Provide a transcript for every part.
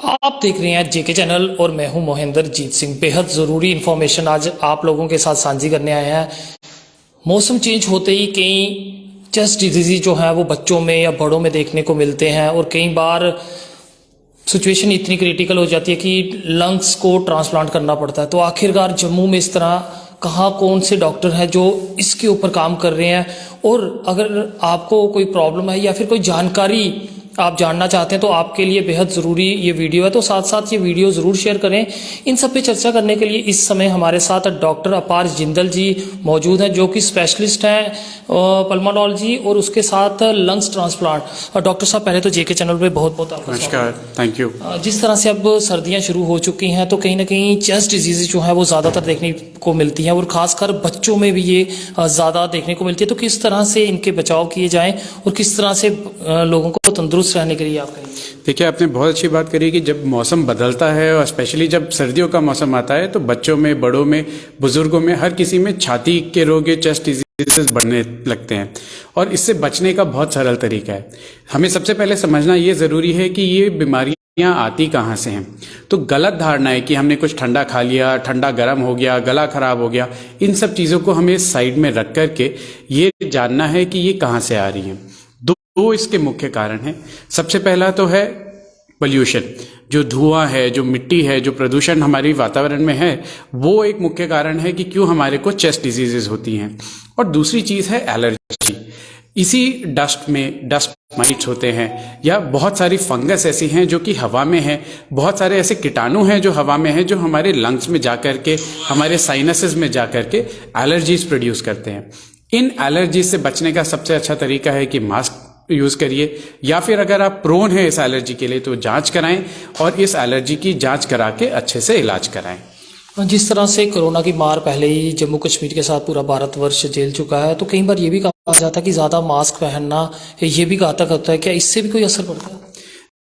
आप देख रहे हैं जेके चैनल और मैं हूं मोहिंदर जीत सिंह। बेहद ज़रूरी इन्फॉर्मेशन आज आप लोगों के साथ साझी करने आए हैं। मौसम चेंज होते ही कई चेस्ट डिजीज़ जो है वो बच्चों में या बड़ों में देखने को मिलते हैं और कई बार सिचुएशन इतनी क्रिटिकल हो जाती है कि लंग्स को ट्रांसप्लांट करना पड़ता है। तो आखिरकार जम्मू में इस तरह कहाँ कौन से डॉक्टर हैं जो इसके ऊपर काम कर रहे हैं, और अगर आपको कोई प्रॉब्लम है या फिर कोई जानकारी आप जानना चाहते हैं तो आपके लिए बेहद ज़रूरी ये वीडियो है। तो साथ साथ ये वीडियो ज़रूर शेयर करें। इन सब पे चर्चा करने के लिए इस समय हमारे साथ डॉक्टर अपार जिंदल जी मौजूद हैं जो कि स्पेशलिस्ट हैं पल्मोनोलॉजी और उसके साथ लंग्स ट्रांसप्लांट। डॉक्टर साहब, पहले तो जेके चैनल पे बहुत बहुत आपका नमस्कार, थैंक यू। जिस तरह से अब सर्दियां शुरू हो चुकी हैं तो कहीं ना कहीं चेस्ट डिजीज़ जो है वो ज़्यादातर देखने को मिलती हैं और ख़ासकर बच्चों में भी ये ज़्यादा देखने को मिलती है। तो किस तरह से इनके बचाव किए जाएं और किस तरह से लोगों को तंदुरुस्त रहने के लिए आप कहेंगे? देखिए, आपने बहुत अच्छी बात करी कि जब मौसम बदलता है और स्पेशली जब सर्दियों का मौसम आता है तो बच्चों में, बड़ों में, बुजुर्गों में, हर किसी में छाती के रोग, चेस्ट डिजीजेस बढ़ने लगते हैं। और इससे बचने का बहुत सरल तरीका है। हमें सबसे पहले समझना ये ज़रूरी है कि ये बीमारियां आती कहाँ से हैं। तो गलत धारणा है कि हमने कुछ ठंडा खा लिया, ठंडा गर्म हो गया, गला खराब हो गया, इन सब चीज़ों को हमें साइड में रख करके ये जानना है कि ये कहाँ से आ रही हैं। दो इसके मुख्य कारण हैं। सबसे पहला तो है पोल्यूशन, जो धुआं है, जो मिट्टी है, जो प्रदूषण हमारे वातावरण में है, वो एक मुख्य कारण है कि क्यों हमारे को चेस्ट डिजीजेज होती हैं। और दूसरी चीज़ है एलर्जी। इसी डस्ट में डस्ट माइट्स होते हैं या बहुत सारी फंगस ऐसी हैं जो कि हवा में है, बहुत सारे ऐसे कीटाणु हैं जो हवा में हैं जो हमारे लंग्स में जा करके, हमारे साइनसेस में जा करके एलर्जीज प्रोड्यूस करते हैं। इन एलर्जीज से बचने का सबसे अच्छा तरीका है कि मास्क यूज करिए, या फिर अगर आप प्रोन हैं इस एलर्जी के लिए तो जांच कराएं और इस एलर्जी की जांच करा के अच्छे से इलाज कराएं। जिस तरह से कोरोना की मार पहले ही जम्मू कश्मीर के साथ पूरा भारतवर्ष झेल चुका है तो कई बार ये भी कहा जाता है कि ज़्यादा मास्क पहनना ये भी घातक होता है। क्या इससे भी कोई असर पड़ता है?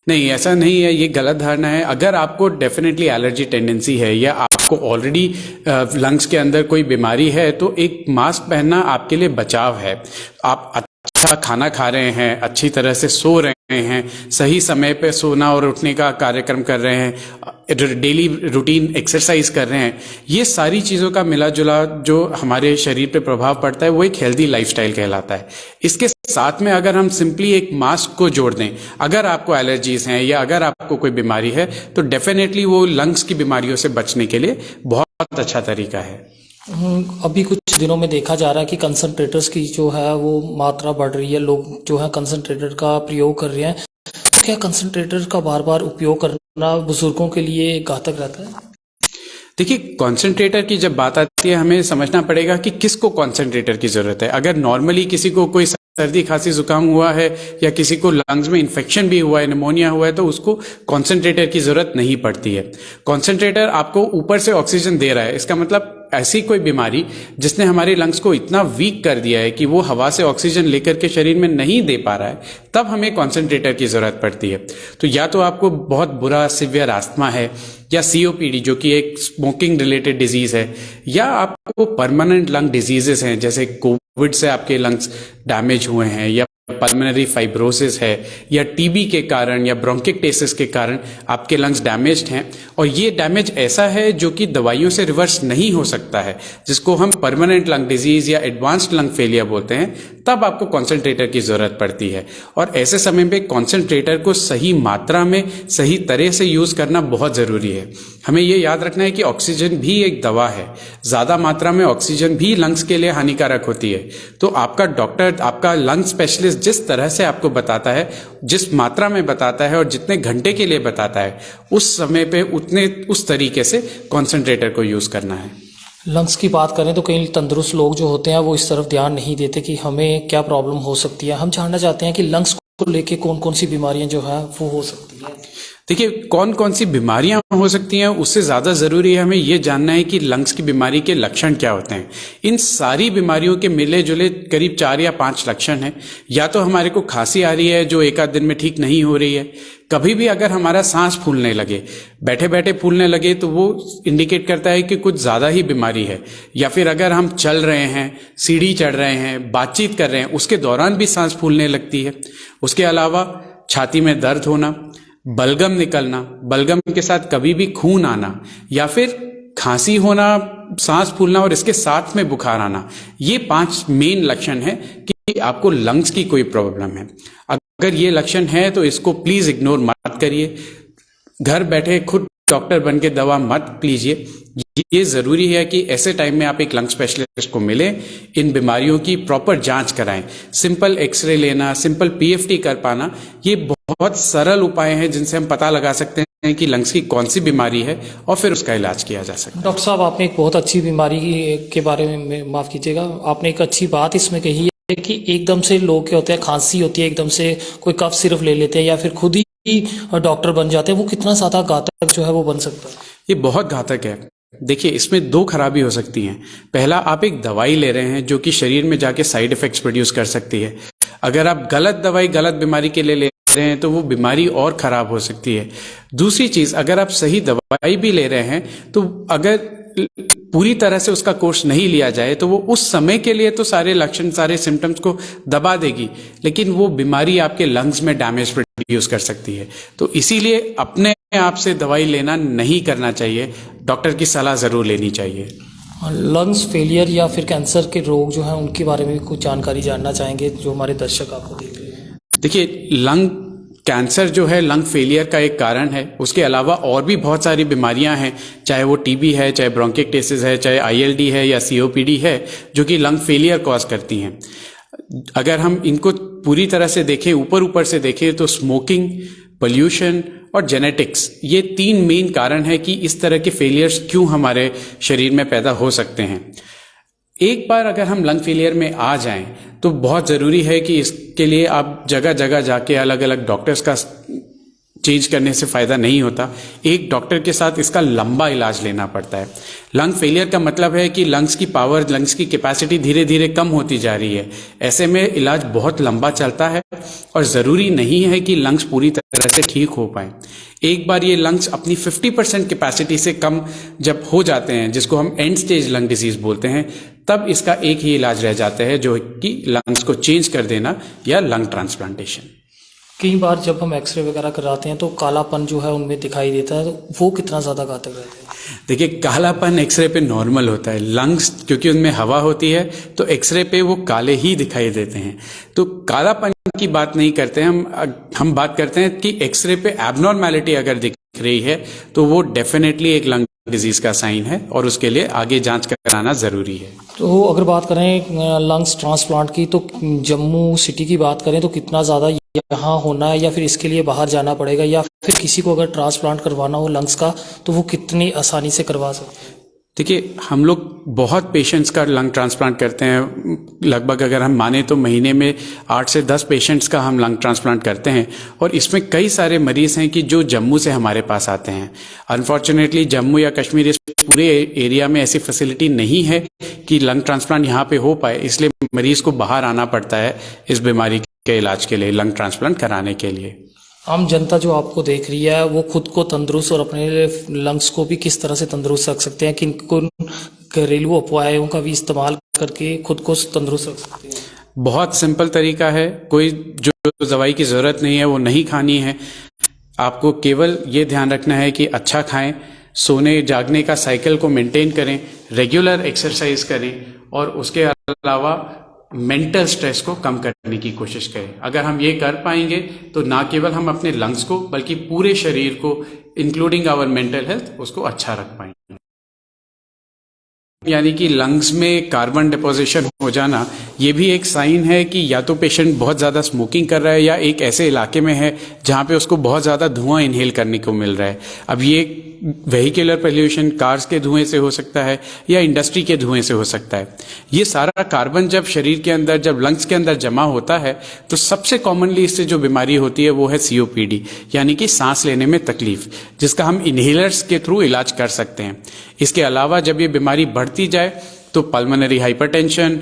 नहीं, ऐसा नहीं है, ये गलत धारणा है। अगर आपको डेफिनेटली एलर्जी टेंडेंसी है या आपको ऑलरेडी लंग्स के अंदर कोई बीमारी है तो एक मास्क पहनना आपके लिए बचाव है। आप अच्छा खाना खा रहे हैं, अच्छी तरह से सो रहे हैं, सही समय पे सोना और उठने का कार्यक्रम कर रहे हैं, डेली रूटीन एक्सरसाइज कर रहे हैं, ये सारी चीज़ों का मिला जुला जो हमारे शरीर पे प्रभाव पड़ता है वो एक हेल्दी लाइफस्टाइल कहलाता है। इसके साथ में अगर हम सिंपली एक मास्क को जोड़ दें, अगर आपको एलर्जीज हैं या अगर आपको कोई बीमारी है तो डेफिनेटली वो लंग्स की बीमारियों से बचने के लिए बहुत अच्छा तरीका है। अभी कुछ दिनों में देखा जा रहा है कि कंसंट्रेटर्स की जो है वो मात्रा बढ़ रही है, लोग जो है कंसंट्रेटर का प्रयोग कर रहे हैं। क्या कंसंट्रेटर का बार बार उपयोग करना बुजुर्गों के लिए घातक रहता है? देखिए, कॉन्सेंट्रेटर की जब बात आती है हमें समझना पड़ेगा कि किसको कॉन्सेंट्रेटर की जरूरत है। अगर नॉर्मली किसी को कोई सर्दी खांसी जुकाम हुआ है या किसी को लंग्स में इन्फेक्शन भी हुआ है, निमोनिया हुआ है, तो उसको कॉन्सेंट्रेटर की जरूरत नहीं पड़ती है। कॉन्सेंट्रेटर आपको ऊपर से ऑक्सीजन दे रहा है, इसका मतलब ऐसी कोई बीमारी जिसने हमारे लंग्स को इतना वीक कर दिया है कि वो हवा से ऑक्सीजन लेकर के शरीर में नहीं दे पा रहा है, तब हमें कॉन्सेंट्रेटर की जरूरत पड़ती है। तो या तो आपको बहुत बुरा सिवियर आस्थमा है या सीओपीडी जो कि एक स्मोकिंग रिलेटेड डिजीज है, या आपको परमानेंट लंग डिजीजेस हैं जैसे कोविड से आपके लंग्स डैमेज हुए हैं, या पल्मोनरी फाइब्रोसिस है, या टीबी के कारण या ब्रोंकिक्टेसिस के कारण आपके लंग्स डैमेज्ड हैं और ये डैमेज ऐसा है जो कि दवाइयों से रिवर्स नहीं हो सकता है, जिसको हम परमानेंट लंग डिजीज या एडवांस्ड लंग फेलियर बोलते हैं, तब आपको कॉन्सेंट्रेटर की जरूरत पड़ती है। और ऐसे समय में कॉन्सेंट्रेटर को सही मात्रा में, सही तरह से यूज करना बहुत जरूरी है। हमें ये याद रखना है कि ऑक्सीजन भी एक दवा है, ज्यादा मात्रा में ऑक्सीजन भी लंग्स के लिए हानिकारक होती है। तो आपका डॉक्टर, आपका लंग स्पेशलिस्ट जिस तरह से आपको बताता है, जिस मात्रा में बताता है और जितने घंटे के लिए बताता है, उस समय पे उस तरीके से कॉन्सेंट्रेटर को यूज करना है। लंग्स की बात करें तो कई तंदुरुस्त लोग जो होते हैं वो इस तरफ ध्यान नहीं देते कि हमें क्या प्रॉब्लम हो सकती है। हम जानना चाहते हैं कि लंग्स को लेके कौन कौन सी बीमारियां जो है वो हो सकती है। देखिए, कौन कौन सी बीमारियां हो सकती हैं उससे ज़्यादा ज़रूरी है हमें ये जानना है कि लंग्स की बीमारी के लक्षण क्या होते हैं। इन सारी बीमारियों के मिले जुले करीब 4 या 5 लक्षण हैं। या तो हमारे को खांसी आ रही है जो एक आध दिन में ठीक नहीं हो रही है, कभी भी अगर हमारा सांस फूलने लगे, बैठे बैठे फूलने लगे, तो वो इंडिकेट करता है कि कुछ ज़्यादा ही बीमारी है। या फिर अगर हम चल रहे हैं, सीढ़ी चढ़ रहे हैं, बातचीत कर रहे हैं, उसके दौरान भी सांस फूलने लगती है। उसके अलावा छाती में दर्द होना, बलगम निकलना, बलगम के साथ कभी भी खून आना, या फिर खांसी होना, सांस फूलना और इसके साथ में बुखार आना, ये 5 मेन लक्षण है कि आपको लंग्स की कोई प्रॉब्लम है। अगर ये लक्षण है तो इसको प्लीज इग्नोर मत करिए। घर बैठे खुद डॉक्टर बन के दवा मत लीजिए। ये जरूरी है कि ऐसे टाइम में आप एक लंग स्पेशलिस्ट को मिलें, इन बीमारियों की प्रॉपर जांच कराएं। सिंपल एक्सरे लेना, सिंपल पीएफटी कर पाना, ये बहुत सरल उपाय हैं जिनसे हम पता लगा सकते हैं कि लंग्स की कौन सी बीमारी है और फिर उसका इलाज किया जा सकता है। डॉक्टर साहब, आपने एक बहुत अच्छी बीमारी के बारे में, माफ़ कीजिएगा, आपने एक अच्छी बात इसमें कही है कि एकदम से लोग क्या होते हैं, खांसी होती है, एकदम से कोई कफ सिरप ले लेते हैं या फिर खुद ही डॉक्टर बन जाते हैं। वो कितना ज़्यादा घातक जो है वो बन सकता है? ये बहुत घातक है। देखिए, इसमें 2 खराबी हो सकती हैं। पहला, आप एक दवाई ले रहे हैं जो कि शरीर में जाके साइड इफेक्ट्स प्रोड्यूस कर सकती है। अगर आप गलत दवाई गलत बीमारी के लिए ले रहे हैं तो वो बीमारी और खराब हो सकती है। दूसरी चीज, अगर आप सही दवाई भी ले रहे हैं तो अगर पूरी तरह से उसका कोर्स नहीं लिया जाए तो वो उस समय के लिए तो सारे लक्षण, सारे सिम्टम्स को दबा देगी, लेकिन वो बीमारी आपके लंग्स में डैमेज प्रोड्यूस कर सकती है। तो इसीलिए अपने आप से दवाई लेना नहीं करना चाहिए, डॉक्टर की सलाह जरूर लेनी चाहिए। लंग्स फेलियर या फिर कैंसर के रोग जो हैं उनके बारे में भी कुछ जानकारी जानना चाहेंगे जो हमारे दर्शक आपको देख रहे हैं? देखिए, लंग कैंसर जो है लंग फेलियर का एक कारण है। उसके अलावा और भी बहुत सारी बीमारियां हैं, चाहे वो टीबी है, चाहे ब्रोंकिक्टिसिस है, चाहे आईएलडी है या सीओपीडी है, जो कि लंग फेलियर कॉज करती हैं। अगर हम इनको पूरी तरह से देखें, ऊपर ऊपर से देखें, तो स्मोकिंग, पोल्यूशन और जेनेटिक्स, ये 3 मेन कारण है कि इस तरह के फेलियर्स क्यों हमारे शरीर में पैदा हो सकते हैं। एक बार अगर हम लंग फेलियर में आ जाएं तो बहुत ज़रूरी है कि इसके लिए आप जगह जगह जाके अलग अलग डॉक्टर्स का चेंज करने से फ़ायदा नहीं होता। एक डॉक्टर के साथ इसका लंबा इलाज लेना पड़ता है। लंग फेलियर का मतलब है कि लंग्स की पावर, लंग्स की कैपेसिटी धीरे धीरे कम होती जा रही है। ऐसे में इलाज बहुत लंबा चलता है और ज़रूरी नहीं है कि लंग्स पूरी तरह से ठीक हो पाए। एक बार ये लंग्स अपनी 50% कैपेसिटी से कम जब हो जाते हैं, जिसको हम एंड स्टेज लंग डिजीज बोलते हैं, तब इसका एक ही इलाज रह जाता है, जो कि लंग्स को चेंज कर देना या लंग ट्रांसप्लांटेशन। कई बार जब हम एक्सरे वगैरह कराते हैं तो कालापन जो है उनमें दिखाई देता है, तो वो कितना ज़्यादा घातक रहता है? देखिए, कालापन एक्सरे पे नॉर्मल होता है। लंग्स क्योंकि उनमें हवा होती है तो एक्सरे पे वो काले ही दिखाई देते हैं। तो कालापन की बात नहीं करते हैं हम बात करते हैं कि एक्सरे पे एबनॉर्मैलिटी अगर दिख रही है तो वो डेफिनेटली एक लंग डिजीज का साइन है और उसके लिए आगे जांच कराना जरूरी है। तो अगर बात करें लंग्स ट्रांसप्लांट की, तो जम्मू सिटी की बात करें तो कितना ज़्यादा यहाँ होना है या फिर इसके लिए बाहर जाना पड़ेगा, या फिर किसी को अगर ट्रांसप्लांट करवाना हो लंग्स का तो वो कितनी आसानी से करवा सकते हैं? देखिए, हम लोग बहुत पेशेंट्स का लंग ट्रांसप्लांट करते हैं। लगभग अगर हम माने तो महीने में 8 से 10 पेशेंट्स का हम लंग ट्रांसप्लांट करते हैं और इसमें कई सारे मरीज हैं कि जो जम्मू से हमारे पास आते हैं। अनफॉर्चुनेटली जम्मू या कश्मीर, इस पूरे एरिया में ऐसी फैसिलिटी नहीं है कि लंग ट्रांसप्लांट यहाँ पे हो पाए, इसलिए मरीज को बाहर आना पड़ता है इस बीमारी के इलाज के लिए, लंग ट्रांसप्लांट कराने के लिए। आम जनता जो आपको देख रही है वो खुद को तंदुरुस्त और अपने लंग्स को भी किस तरह से तंदुरुस्त रख सकते हैं, किन घरेलू उपायों का भी इस्तेमाल करके खुद को तंदुरुस्त रख सकते हैं? बहुत सिंपल तरीका है। कोई जो दवाई की जरूरत नहीं है वो नहीं खानी है। आपको केवल ये ध्यान रखना है कि अच्छा खाएं, सोने जागने का साइकिल को मेंटेन करें, रेगुलर एक्सरसाइज करें और उसके अलावा मेंटल स्ट्रेस को कम करने की कोशिश करें। अगर हम ये कर पाएंगे तो ना केवल हम अपने लंग्स को बल्कि पूरे शरीर को, इंक्लूडिंग आवर मेंटल हेल्थ, उसको अच्छा रख पाएंगे। यानी कि लंग्स में कार्बन डिपोजिशन हो जाना ये भी एक साइन है कि या तो पेशेंट बहुत ज़्यादा स्मोकिंग कर रहा है या एक ऐसे इलाके में है जहाँ पे उसको बहुत ज़्यादा धुआं इनहेल करने को मिल रहा है। अब ये वेहिकुलर पोल्यूशन कार्स के धुएं से हो सकता है या इंडस्ट्री के धुएं से हो सकता है। ये सारा कार्बन जब शरीर के अंदर, जब लंग्स के अंदर जमा होता है तो सबसे कॉमनली इससे जो बीमारी होती है वो है सीओपीडी, यानी कि सांस लेने में तकलीफ, जिसका हम इनहेलर्स के थ्रू इलाज कर सकते हैं। इसके अलावा जब ये बीमारी बढ़ती जाए तो पल्मोनरी हाइपरटेंशन,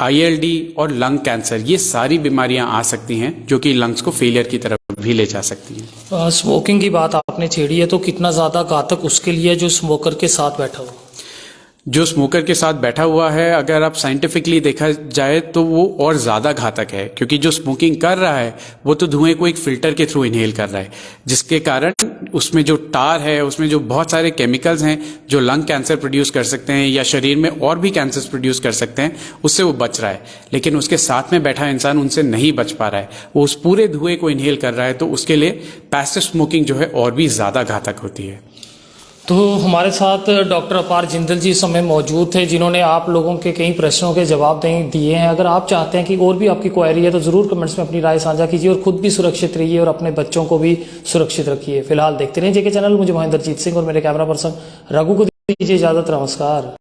आईएलडी और लंग कैंसर, ये सारी बीमारियां आ सकती हैं जो कि लंग्स को फेलियर की तरफ भी ले जा सकती हैं। स्मोकिंग की बात आपने छेड़ी है, तो कितना ज़्यादा घातक उसके लिए जो स्मोकर के साथ बैठा हो? जो स्मोकर के साथ बैठा हुआ है, अगर आप साइंटिफिकली देखा जाए तो वो और ज्यादा घातक है, क्योंकि जो स्मोकिंग कर रहा है वो तो धुएं को एक फिल्टर के थ्रू इनहेल कर रहा है, जिसके कारण उसमें जो टार है, उसमें जो बहुत सारे केमिकल्स हैं जो लंग कैंसर प्रोड्यूस कर सकते हैं या शरीर में और भी कैंसर्स प्रोड्यूस कर सकते हैं, उससे वो बच रहा है। लेकिन उसके साथ में बैठा इंसान उनसे नहीं बच पा रहा है, वो उस पूरे धुएं को इनहेल कर रहा है, तो उसके लिए पैसिव स्मोकिंग जो है और भी ज्यादा घातक होती है। तो हमारे साथ डॉक्टर अपार जिंदल जी इस समय मौजूद थे, जिन्होंने आप लोगों के कई प्रश्नों के जवाब दिए हैं। अगर आप चाहते हैं कि और भी आपकी क्वेरी है तो ज़रूर कमेंट्स में अपनी राय साझा कीजिए और खुद भी सुरक्षित रहिए और अपने बच्चों को भी सुरक्षित रखिए। फिलहाल देखते रहिए जेके चैनल। मुझे महेंद्रजीत सिंह और मेरे कैमरा पर्सन रघु को दीजिए इजाज़त। नमस्कार।